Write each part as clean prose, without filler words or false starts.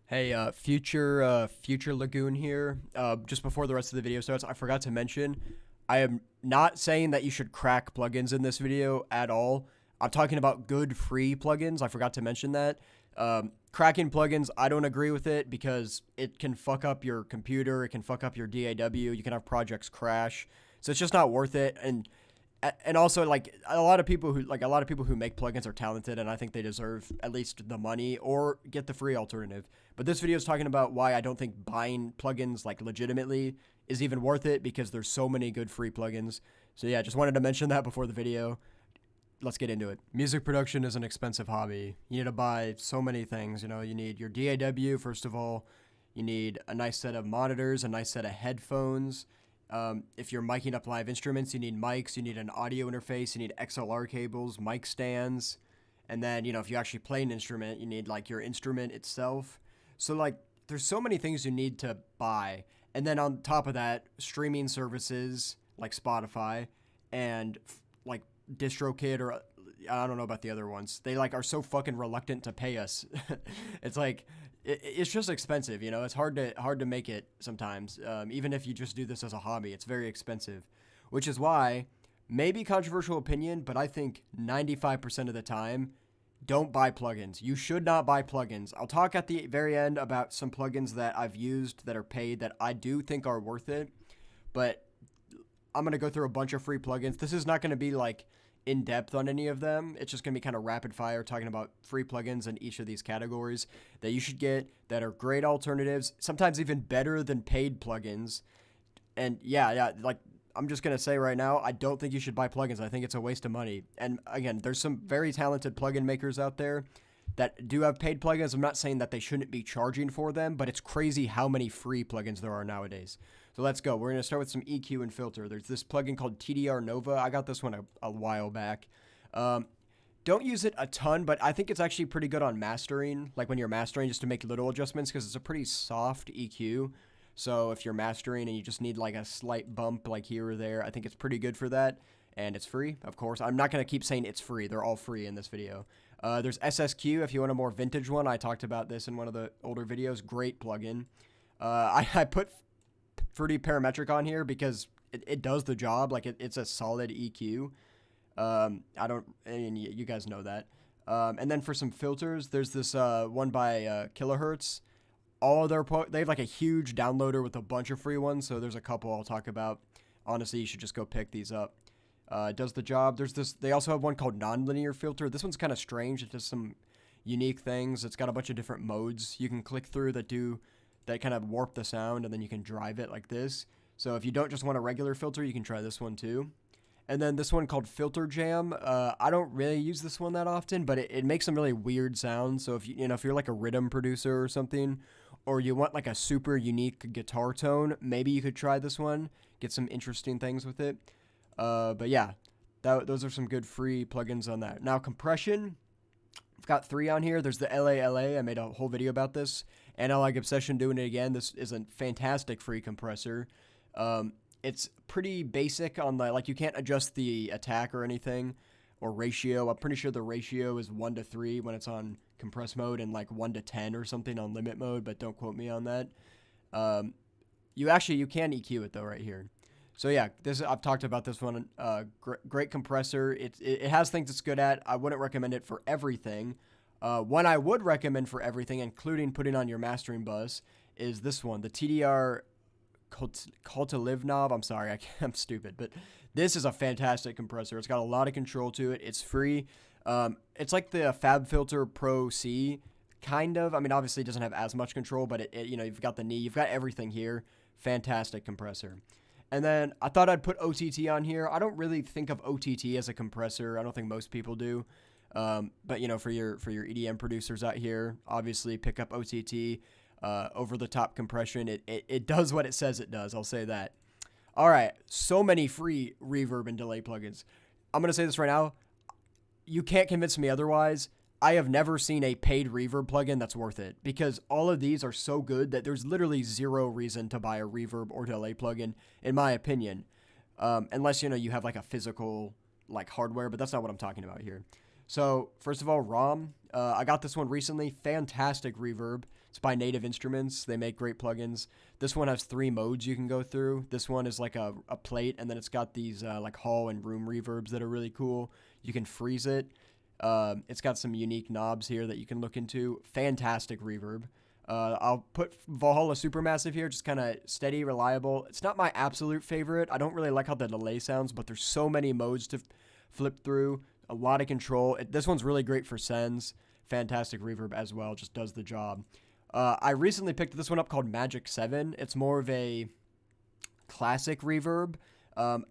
Hey, future Lagoon here. Just before the rest of the video starts, I forgot to mention, I am not saying that you should crack plugins in this video at all. I'm talking about good free plugins. I forgot to mention that. Cracking plugins, I don't agree with it because it can fuck up your computer. It can fuck up your DAW. You can have projects crash. So it's just not worth it. And also, like, a lot of people who make plugins are talented, and I think they deserve at least the money or get the free alternative. But this video is talking about why I don't think buying plugins, like, legitimately is even worth it, because there's so many good free plugins. So yeah, just wanted to mention that before the video. Let's get into it. Music production is an expensive hobby. You need to buy so many things. You need your DAW, first of all. You need a nice set of monitors, a nice set of headphones. If you're miking up live instruments, you need mics, you need an audio interface, you need XLR cables, mic stands. And then, if you actually play an instrument, you need like your instrument itself. So, like, there's so many things you need to buy. And then on top of that, streaming services like Spotify and like DistroKid, or I don't know about the other ones. They like are so fucking reluctant to pay us. It's like it's just expensive. It's hard to make it sometimes. Even if you just do this as a hobby, it's very expensive, which is why, maybe controversial opinion, but I think 95% of the time, don't buy plugins. You should not buy plugins. I'll talk at the very end about some plugins that I've used that are paid that I do think are worth it, but I'm going to go through a bunch of free plugins. This is not going to be like in depth on any of them. It's just going to be kind of rapid fire, talking about free plugins in each of these categories that you should get that are great alternatives, sometimes even better than paid plugins. And yeah, like, I'm just going to say right now, I don't think you should buy plugins. I think it's a waste of money. And again, there's some very talented plugin makers out there that do have paid plugins. I'm not saying that they shouldn't be charging for them, but it's crazy how many free plugins there are nowadays. So let's go. We're going to start with some EQ and filter. There's this plugin called TDR Nova. I got this one a while back. Don't use it a ton, but I think it's actually pretty good on mastering, like when you're mastering, just to make little adjustments, because it's a pretty soft EQ. So if you're mastering and you just need like a slight bump like here or there, I think it's pretty good for that. And it's free, of course. I'm not going to keep saying it's free. They're all free in this video. There's SSQ if you want a more vintage one. I talked about this in one of the older videos. Great plugin. I put Fruity Parametric on here because it does the job. Like, it's a solid EQ. And you guys know that. And then for some filters, there's this one by Kilohertz. They have like a huge downloader with a bunch of free ones, so there's a couple I'll talk about. Honestly, you should just go pick these up. It does the job. They also have one called Nonlinear Filter. This one's kind of strange. It does some unique things. It's got a bunch of different modes you can click through that kind of warp the sound, and then you can drive it like this. So if you don't just want a regular filter, you can try this one too. And then this one called Filter Jam. I don't really use this one that often, but it makes some really weird sounds. So if you're like a rhythm producer or something, or you want like a super unique guitar tone, maybe you could try this one. Get some interesting things with it. But yeah, those are some good free plugins on that. Now, compression, I've got 3 on here. There's the LALA. I made a whole video about this. Analog Obsession, doing it again. This is a fantastic free compressor. It's pretty basic on like, you can't adjust the attack or anything, or ratio. I'm pretty sure the ratio is 1:3 when it's on compress mode, and like 1:10 or something on limit mode, but don't quote me on that. You can EQ it though right here. So yeah, I've talked about this one. Great compressor. It has things it's good at. I wouldn't recommend it for everything. One I would recommend for everything, including putting on your mastering bus, is this one, the TDR Call to Live knob. I'm sorry, I'm stupid, but this is a fantastic compressor. It's got a lot of control to it. It's free. It's like the FabFilter Pro C, kind of. I mean, obviously it doesn't have as much control, but you've got the knee, you've got everything here. Fantastic compressor. And then I thought I'd put OTT on here. I don't really think of OTT as a compressor. I don't think most people do. But for your EDM producers out here, obviously pick up OTT. Over the top compression. It does what it says it does. I'll say that. All right. So many free reverb and delay plugins. I'm going to say this right now. You can't convince me otherwise. I have never seen a paid reverb plugin that's worth it, because all of these are so good that there's literally zero reason to buy a reverb or delay plugin, in my opinion. Unless, you have like a physical like hardware, but that's not what I'm talking about here. So first of all, ROM. I got this one recently. Fantastic reverb. It's by Native Instruments. They make great plugins. This one has 3 modes you can go through. This one is like a plate, and then it's got these like hall and room reverbs that are really cool. You can freeze it. It's got some unique knobs here that you can look into. Fantastic reverb. I'll put Valhalla Supermassive here, just kind of steady, reliable. It's not my absolute favorite. I don't really like how the delay sounds, but there's so many modes to flip through. A lot of control. This one's really great for sends. Fantastic reverb as well. Just does the job. I recently picked this one up called Magic 7. It's more of a classic reverb.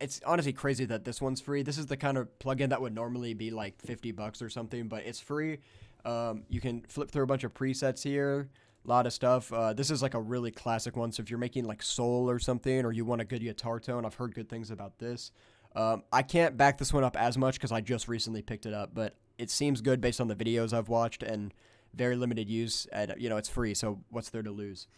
It's honestly crazy that this one's free. This is the kind of plugin that would normally be like $50 or something, but it's free. You can flip through a bunch of presets here. A lot of stuff. This is like a really classic one, so if you're making like soul or something, or you want a good guitar tone, I've heard good things about this. I can't back this one up as much because I just recently picked it up, but it seems good based on the videos I've watched, and very limited use, and it's free, so what's there to lose?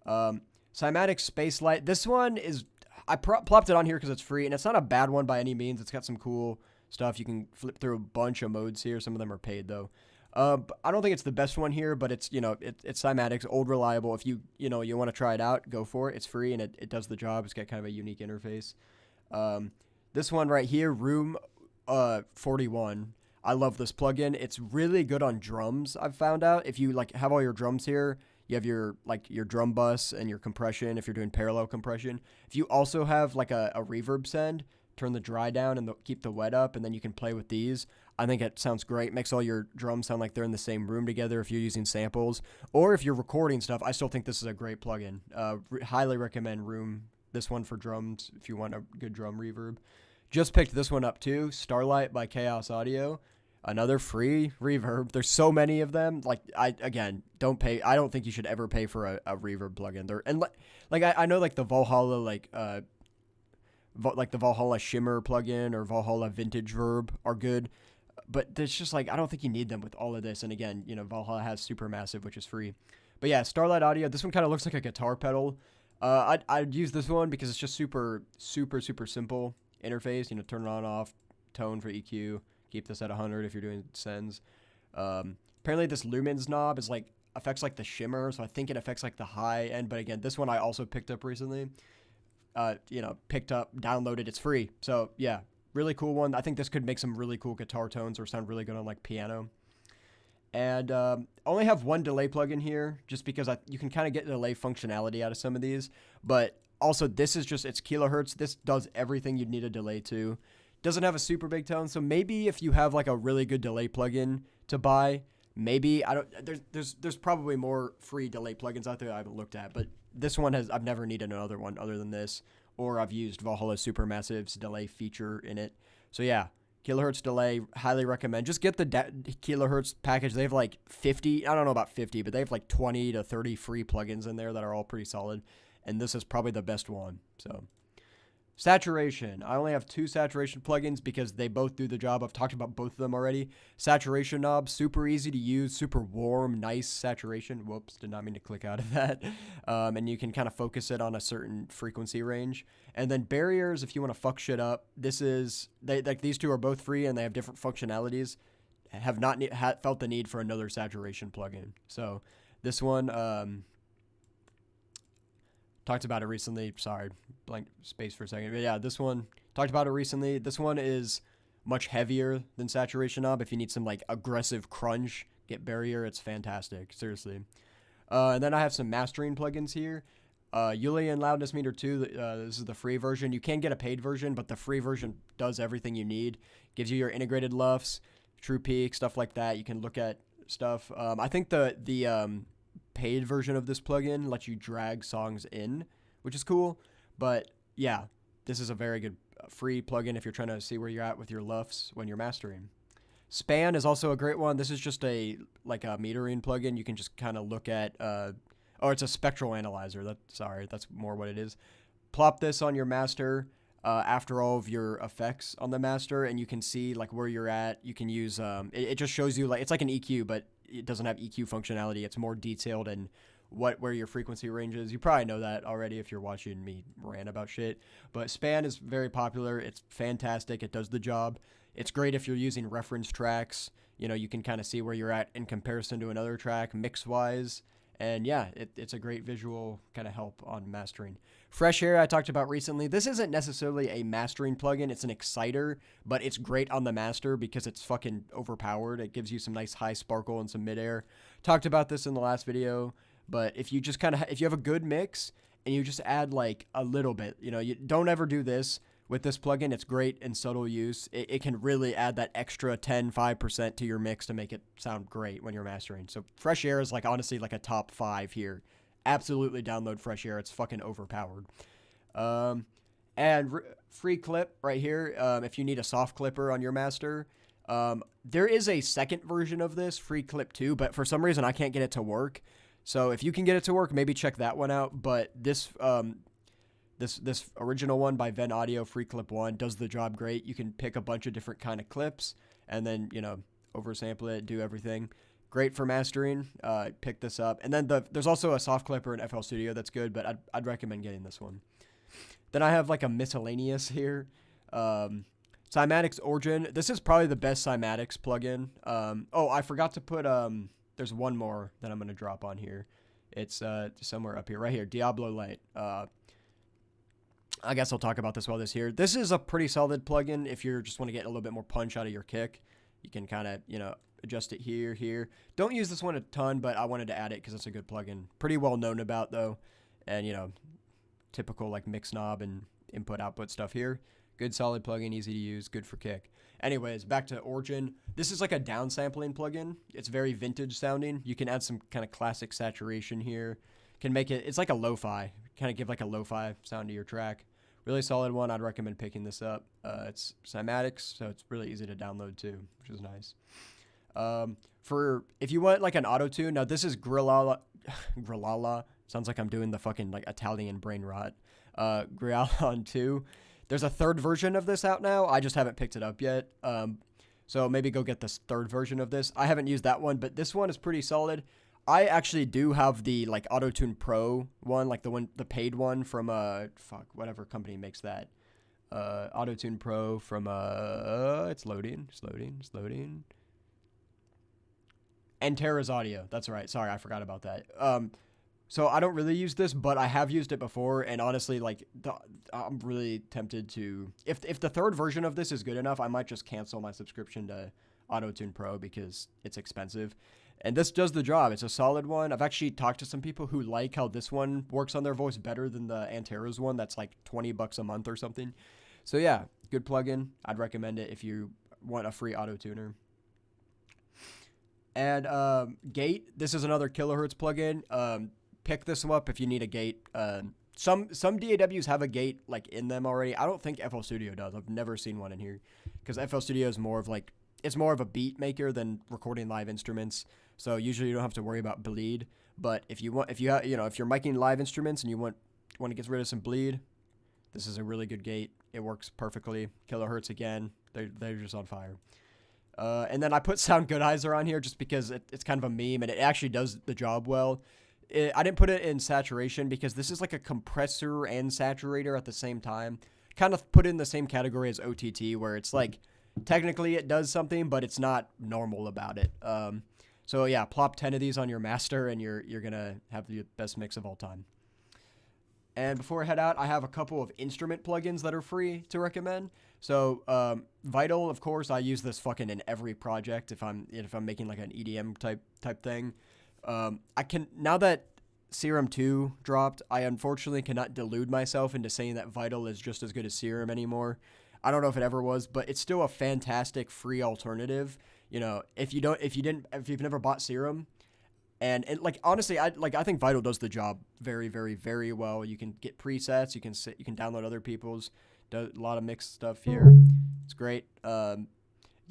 Cymatic Space Light. This one is, I plopped it on here because it's free, and it's not a bad one by any means. It's got some cool stuff. You can flip through a bunch of modes here. Some of them are paid though. But I don't think it's the best one here, but it's it's Cymatic's, old, reliable. If you want to try it out, go for it. It's free and it does the job. It's got kind of a unique interface. This one right here, Room 41. I love this plugin. It's really good on drums. I've found out if you like have all your drums here, you have your drum bus and your compression. If you're doing parallel compression, if you also have like a reverb send, turn the dry down and keep the wet up, and then you can play with these. I think it sounds great. Makes all your drums sound like they're in the same room together if you're using samples. Or if you're recording stuff, I still think this is a great plugin. Highly recommend Room, this one for drums if you want a good drum reverb. Just picked this one up too, Starlight by Chaos Audio. Another free reverb. There's so many of them. Like, don't pay. I don't think you should ever pay for a reverb plugin. I know like the Valhalla the Valhalla Shimmer plugin or Valhalla Vintage Verb are good, but it's just like I don't think you need them with all of this. And again, Valhalla has Supermassive, which is free. But yeah, Starlight Audio. This one kind of looks like a guitar pedal. I'd use this one because it's just super simple interface. Turn it on, off, tone for EQ. Keep this at 100 if you're doing sends. Apparently this lumens knob is like affects like the shimmer, so I think it affects like the high end. But again, this one I also picked up recently. Downloaded. It's free. So yeah, really cool one. I think this could make some really cool guitar tones or sound really good on like piano. And only have one delay plugin here just because you can kind of get delay functionality out of some of these. But also this is just, it's kilohertz. This does everything you'd need a delay to. Doesn't have a super big tone, so maybe if you have like a really good delay plugin to buy, maybe there's probably more free delay plugins out there I haven't looked at, but this one I've never needed another one other than this, or I've used Valhalla Supermassive's delay feature in it. So yeah, kilohertz delay, highly recommend. Just get the kilohertz package. They have like 50, I don't know about 50, but they have like 20 to 30 free plugins in there that are all pretty solid, and this is probably the best one. So saturation. I only have 2 saturation plugins because they both do the job. I've talked about both of them already. Saturation knob, super easy to use, super warm, nice saturation. Whoops, did not mean to click out of that. And you can kind of focus it on a certain frequency range. And then barriers, if you want to fuck shit up, these 2 are both free and they have different functionalities. Have not felt the need for another saturation plugin. So this one, talked about it recently. Sorry, blank space for a second. But yeah, this one, talked about it recently. This one is much heavier than Saturation Knob. If you need some like aggressive crunch, get Barrier. It's fantastic. Seriously. And then I have some mastering plugins here. Ulian Loudness Meter 2. This is the free version. You can get a paid version, but the free version does everything you need. Gives you your integrated LUFS, True Peak, stuff like that. You can look at stuff. I think the paid version of this plugin lets you drag songs in, which is cool. But yeah, this is a very good free plugin if you're trying to see where you're at with your LUFS when you're mastering. Span is also a great one. This is just a metering plugin. You can just kind of look at it's a spectral analyzer. That's more what it is. Plop this on your master after all of your effects on the master, and you can see like where you're at. You can use it just shows you like it's like an EQ, but it doesn't have EQ functionality. It's more detailed and where your frequency range is. You probably know that already if you're watching me rant about shit. But Span is very popular. It's fantastic. It does the job. It's great if you're using reference tracks. You can kind of see where you're at in comparison to another track mix-wise. And yeah, it's a great visual kind of help on mastering. Fresh Air I talked about recently. This isn't necessarily a mastering plugin. It's an exciter, but it's great on the master because it's fucking overpowered. It gives you some nice high sparkle and some midair. Talked about this in the last video, but if you just kind of, if you have a good mix and you just add like a little bit, you know, you don't ever do this. With this plugin, it's great in subtle use. It can really add that extra 5% to your mix to make it sound great when you're mastering. So Fresh Air is like honestly like a top 5 here. Absolutely download Fresh Air. It's fucking overpowered. Free clip right here. If you need a soft clipper on your master, there is a second version of this, Free Clip 2, but for some reason I can't get it to work. So if you can get it to work, maybe check that one out. But this This original one by Ven Audio, Free Clip 1, does the job great. You can pick a bunch of different kind of clips and then, you know, oversample it, do everything. Great for mastering. Pick this up. And then there's also a soft clipper in FL Studio that's good, but I'd recommend getting this one. Then I have like a miscellaneous here. Cymatics Origin. This is probably the best Cymatics plugin. Oh, I forgot to put, there's one more that I'm going to drop on here. It's somewhere up here, right here, Diablo Light. I guess I'll talk about this while this here. This is a pretty solid plugin if you just want to get a little bit more punch out of your kick. You can kind of, you know, adjust it here. Don't use this one a ton, but I wanted to add it because it's a good plugin. Pretty well known about, though. And, you know, typical, like, mix knob and input-output stuff here. Good, solid plugin, easy to use, good for kick. Anyways, back to Origin. This is like a downsampling plugin. It's very vintage sounding. You can add some kind of classic saturation here. Can make it, it's like a lo-fi. Kind of give like a lo-fi sound to your track. Really solid one. I'd recommend picking this up. It's Cymatics, so it's really easy to download too, which is nice. For if you want like an auto tune, now this is Grillala. Sounds like I'm doing the fucking like Italian brain rot. Grillala 2. There's a third version of this out now. I just haven't picked it up yet. So maybe go get this third version of this. I haven't used that one, but this one is pretty solid. I actually do have the like Auto-Tune Pro one, like the paid one from whatever company makes that. Auto-Tune Pro from it's loading. Antares Audio. That's right. Sorry, I forgot about that. So I don't really use this, but I have used it before, and honestly, like I'm really tempted to. If the third version of this is good enough, I might just cancel my subscription to Auto-Tune Pro because it's expensive. And this does the job. It's a solid one. I've actually talked to some people who like how this one works on their voice better than the Antares one. That's like $20 a month or something. So yeah, good plugin. I'd recommend it if you want a free auto-tuner. And Gate. This is another Kilohertz plugin. Pick this one up if you need a gate. Some DAWs have a gate like in them already. I don't think FL Studio does. I've never seen one in here because FL Studio is more of like, it's more of a beat maker than recording live instruments. So usually you don't have to worry about bleed. But if you're miking live instruments and you want to get rid of some bleed, this is a really good gate. It works perfectly. Kilohertz again. They're just on fire. And then I put Sound Goodizer on here just because it's kind of a meme and it actually does the job well. I didn't put it in saturation because this is like a compressor and saturator at the same time. Kind of put it in the same category as OTT where it's like technically it does something, but it's not normal about it. So yeah, plop 10 of these on your master and you're going to have the best mix of all time. And before I head out, I have a couple of instrument plugins that are free to recommend. So Vital, of course, I use this fucking in every project if I'm making like an EDM type thing. I can, now that Serum 2 dropped, I unfortunately cannot delude myself into saying that Vital is just as good as Serum anymore. I don't know if it ever was, but it's still a fantastic free alternative. You know, if you've never bought Serum, and like honestly, I think Vital does the job very, very, very well. You can get presets, you can download other people's, does a lot of mixed stuff here. It's great.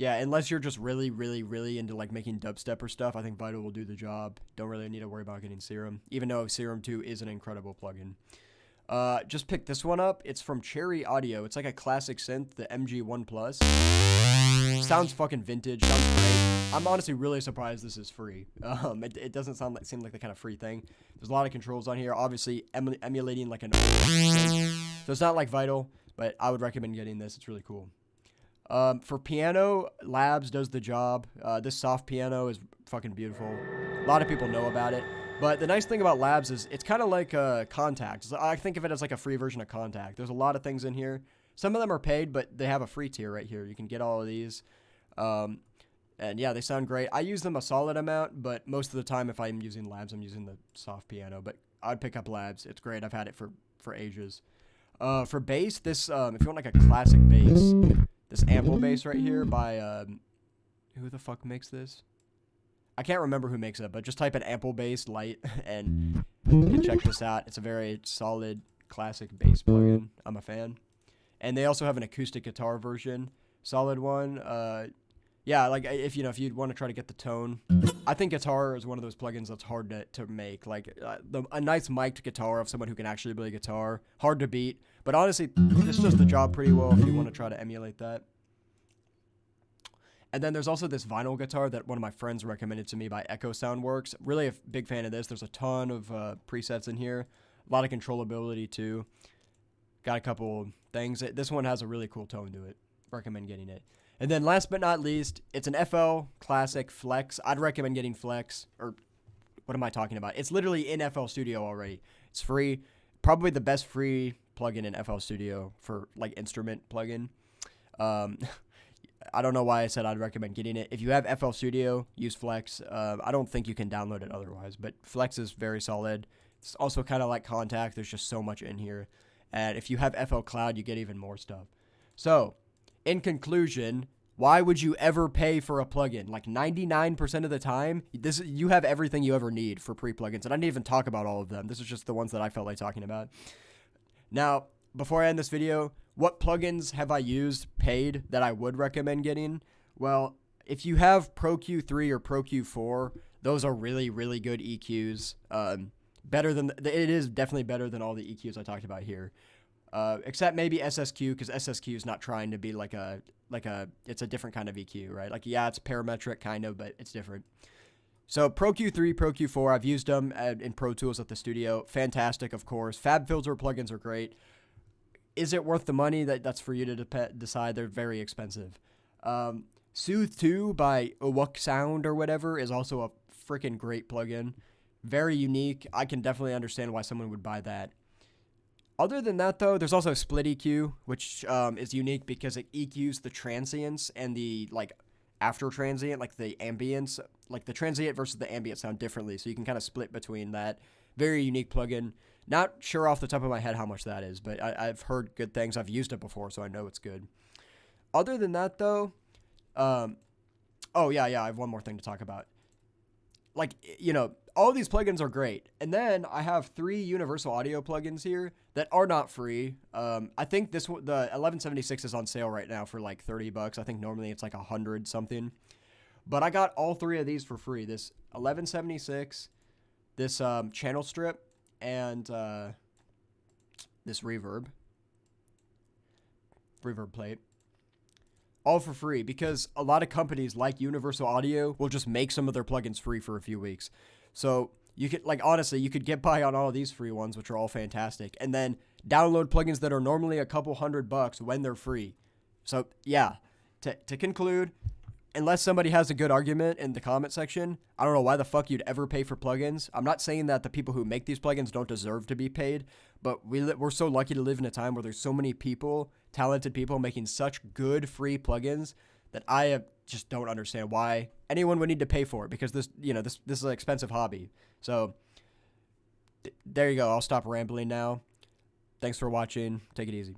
Yeah, unless you're just really, really, really into like making dubstep or stuff, I think Vital will do the job. Don't really need to worry about getting Serum, even though Serum 2 is an incredible plugin. Just pick this one up. It's from Cherry Audio. It's like a classic synth, the MG1 Plus. Sounds fucking vintage. Sounds great. I'm honestly really surprised this is free. It doesn't seem like the kind of free thing. There's a lot of controls on here. Obviously, emulating like an old synth. So it's not like Vital, but I would recommend getting this. It's really cool. For piano, Labs does the job. This soft piano is fucking beautiful. A lot of people know about it. But the nice thing about Labs is it's kind of like Contact. I think of it as like a free version of Contact. There's a lot of things in here. Some of them are paid, but they have a free tier right here. You can get all of these. And yeah, they sound great. I use them a solid amount, but most of the time if I'm using Labs, I'm using the soft piano. But I'd pick up Labs. It's great. I've had it for ages. For bass, this if you want like a classic bass, this Ample bass right here by who the fuck makes this? I can't remember who makes it, but just type in Ample bass light and you can check this out. It's a very solid classic bass plugin. I'm a fan. And they also have an acoustic guitar version, solid one. Yeah, like if you'd want to try to get the tone, I think guitar is one of those plugins that's hard to make. Like a nice mic'd guitar of someone who can actually play guitar, hard to beat. But honestly, this does the job pretty well if you want to try to emulate that. And then there's also this vinyl guitar that one of my friends recommended to me by Echo Soundworks. Really a big fan of this. There's a ton of presets in here. A lot of controllability too. Got a couple things. This one has a really cool tone to it. Recommend getting it. And then last but not least, it's an FL Classic Flex. I'd recommend getting Flex. Or what am I talking about? It's literally in FL Studio already. It's free. Probably the best free plugin in FL Studio for like instrument plugin. I don't know why I said I'd recommend getting it. If you have FL Studio, use Flex. I don't think you can download it otherwise, but Flex is very solid. It's also kind of like Contact. There's just so much in here. And if you have FL Cloud, you get even more stuff. So, in conclusion, why would you ever pay for a plugin? Like 99% of the time, you have everything you ever need for pre-plugins. And I didn't even talk about all of them. This is just the ones that I felt like talking about. Now, before I end this video, what plugins have I used paid that I would recommend getting? Well, if you have Pro Q3 or Pro Q4, those are really, really good EQs. It is definitely better than all the EQs I talked about here. Except maybe SSQ, because SSQ is not trying to be it's a different kind of EQ, right? Like, yeah, it's parametric kind of, but it's different. So Pro Q3, Pro Q4, I've used them in Pro Tools at the studio. Fantastic, of course. FabFilter plugins are great. Is it worth the money? That's for you to decide. They're very expensive. Soothe 2 by Uwuk Sound or whatever is also a freaking great plugin. Very unique. I can definitely understand why someone would buy that. Other than that, though, there's also Split EQ, which is unique because it EQs the transients and the after transient, like the ambience, like the transient versus the ambient sound differently. So you can kind of split between that. Very unique plugin. Not sure off the top of my head how much that is, but I've heard good things. I've used it before, so I know it's good. Other than that, though, oh yeah, I have one more thing to talk about. Like, all these plugins are great. And then I have 3 Universal Audio plugins here that are not free. I think the 1176 is on sale right now for like $30. I think normally it's like 100 something. But I got all 3 of these for free. This 1176, this channel strip, and this reverb plate. All for free, because a lot of companies like Universal Audio will just make some of their plugins free for a few weeks. So you could, honestly, you could get by on all of these free ones, which are all fantastic, and then download plugins that are normally a couple $100 when they're free. So yeah, to conclude, unless somebody has a good argument in the comment section, I don't know why the fuck you'd ever pay for plugins. I'm not saying that the people who make these plugins don't deserve to be paid, but we're so lucky to live in a time where there's so many people, talented people, making such good free plugins that I just don't understand why anyone would need to pay for it, because this is an expensive hobby. So there you go. I'll stop rambling now. Thanks for watching. Take it easy.